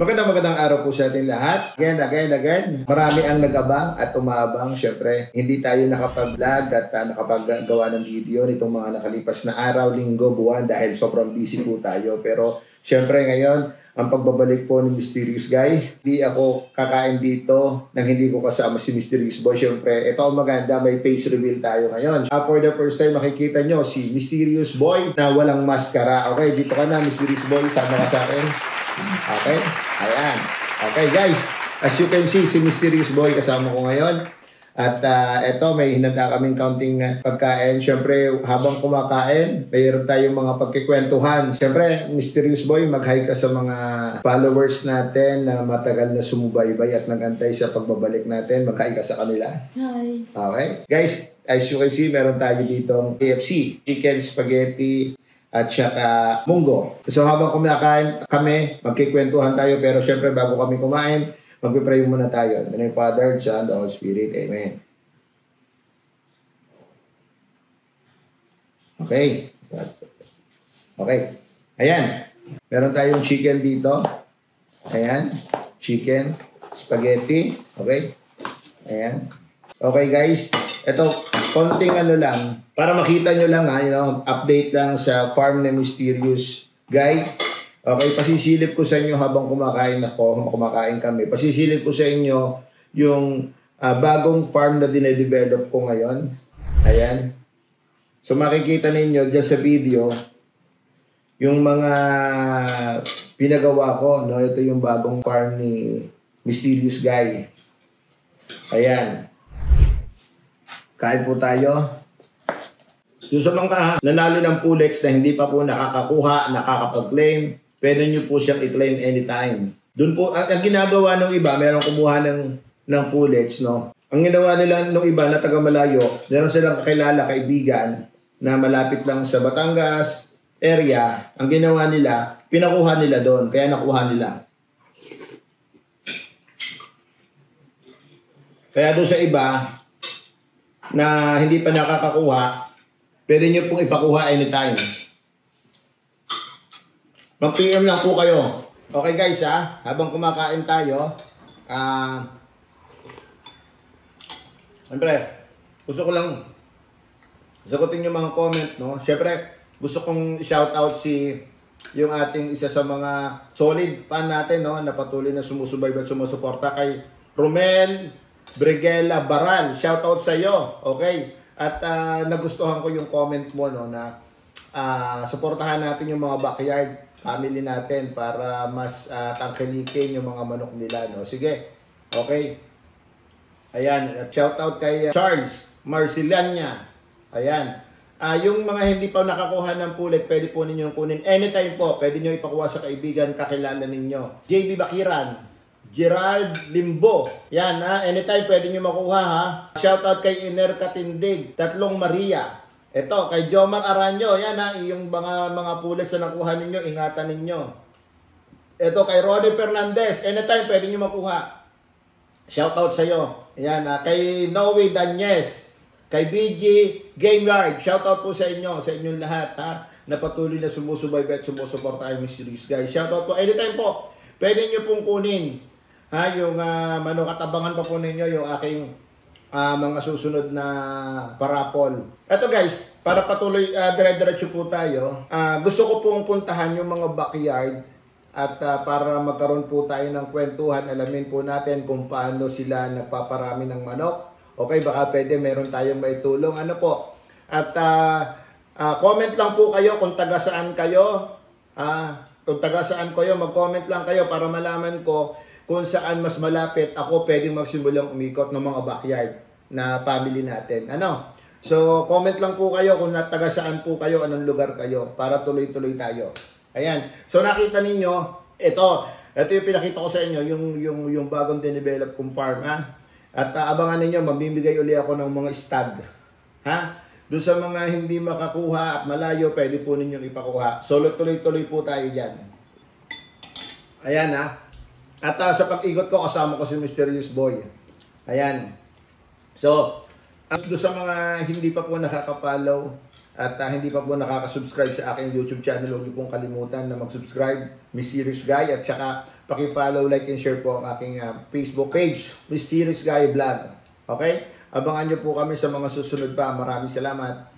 Magandang araw po sa ating lahat. Again. Marami ang nag-abang at umaabang. Siyempre, hindi tayo nakapag-vlog at nakapag-gawa ng video nitong mga nakalipas na araw, linggo, buwan dahil sobrang busy po tayo. Pero siyempre ngayon, ang pagbabalik po ni Mysterious Guy. Hindi ako kakain dito nang hindi ko kasama si Mysterious Boy. Siyempre, ito ang maganda, may face reveal tayo ngayon. For the first time, makikita nyo si Mysterious Boy na walang maskara. Okay, dito ka na, Mysterious Boy. Sama ka sa akin. Okay, ayan. Okay guys, as you can see, si Mysterious Boy kasama ko ngayon. At eto, may hinanda kaming counting pagkain. Siyempre, habang kumakain, mayroon tayong mga pagkikwentuhan. Siyempre, Mysterious Boy, mag-hi ka sa mga followers natin na matagal na sumubaybay at nagantay sa pagbabalik natin. Mag-hi ka sa kanila. Hi. Okay. Guys, as you can see, meron tayo ditong KFC, chicken spaghetti, at saka munggo. So habang kumakain kami, magkikwentuhan tayo. Pero syempre, bago kami kumain, magpipray muna tayo. In the name of Father, Son, the Holy Spirit. Amen. Okay. Okay. Ayan. Meron tayong chicken dito. Ayan. Chicken, spaghetti. Okay. Ayan. Okay guys. Ito, konting ano lang. Para makita nyo lang update lang sa farm ni Mysterious Guy. Okay, pasisilip ko sa inyo habang kumakain kami. Pasisilip ko sa inyo yung bagong farm na dinedevelop ko ngayon. Ayan. So makikita ninyo dyan sa video yung mga pinagawa ko. No? Ito yung bagong farm ni Mysterious Guy. Ayan. Kain po tayo. Yung sa mga nanalo ng Pulex na hindi pa po nakakakuha, nakakapag-claim, pwede nyo po siyang i-claim anytime. Doon po, ang ginagawa ng iba, meron kumuha ng Pulex, no? Ang ginawa nila ng iba na taga-malayo, meron silang kakilala, kaibigan, na malapit lang sa Batangas area. Ang ginawa nila, pinakuha nila doon, kaya nakuha nila. Kaya doon sa iba, na hindi pa nakakakuha, pwede nyo pong ipakuha anytime. Mag-PM lang po kayo. Okay guys habang kumakain tayo, siyempre, gusto ko lang sagutin yung mga comment, no? Siyempre, gusto kong shoutout yung ating isa sa mga solid fan natin, no? Na patuloy na sumusubaybay at sumusuporta kay Romel Brigela Baral. Shoutout sa iyo. Okay? At nagustuhan ko yung comment mo, no, na suportahan natin yung mga backyard family natin para mas tangkilikin yung mga manok nila, no. Sige. Okay. Ayan, shout out kay Charles Marceliania. Ayan. Yung mga hindi pa nakakuha ng pulet, pwede po ninyong kunin anytime po. Pwede niyo ipakuha sa kaibigan, kakilala ninyo. JB Bakiran, Gerald Limbo. Yan anytime pwede nyo makuha Shoutout kay Iner Katindig, Tatlong Maria. Ito, kay Jomar Aranyo. Yan yung mga pullets na nakuha ninyo, ingatan ninyo. Ito, kay Roddy Fernandez. Anytime pwede nyo makuha. Shoutout sa iyo. Yan kay Noe Danyes. Kay BG Gameyard. Shoutout po sa inyo, sa inyong lahat na patuloy na sumusubaybay at sumusuporta kay Mysterious Guy. Shoutout po. Anytime po, pwede nyo pong kunin yung manok at abangan pa po ninyo yung aking mga susunod na parapol. Ito guys, para patuloy dire-diretso po tayo, gusto ko pong puntahan yung mga backyard at para magkaroon po tayo ng kwentuhan, alamin po natin kung paano sila nagpaparami ng manok. Okay, baka pwede meron tayong maitulong. Ano po? At comment lang po kayo kung taga saan kayo. Kung taga saan kayo, mag-comment lang kayo para malaman ko kung saan mas malapit ako pwedeng magsimulang umikot ng mga backyard na family natin. So, comment lang po kayo kung taga saan po kayo, anong lugar kayo, para tuloy-tuloy tayo. Ayan. So, nakita ninyo, ito yung pinakita ko sa inyo, yung bagong dinevelop kong farm, At abangan ninyo, mamimigay uli ako ng mga stud. Doon sa mga hindi makakuha at malayo, pwede po ninyong ipakuha. So, tuloy-tuloy po tayo dyan. Ayan At sa pag-ikot ko, kasama ko si Mysterious Boy. Ayan. So, doon sa mga hindi pa po nakaka-follow, At hindi pa po nakaka-subscribe sa aking YouTube channel, huwag niyo pong kalimutan na mag-subscribe, Mysterious Guy, at saka paki-follow, like, and share po ang aking Facebook page, Mysterious Guy Vlog. Okay? Abangan niyo po kami sa mga susunod pa. Maraming salamat.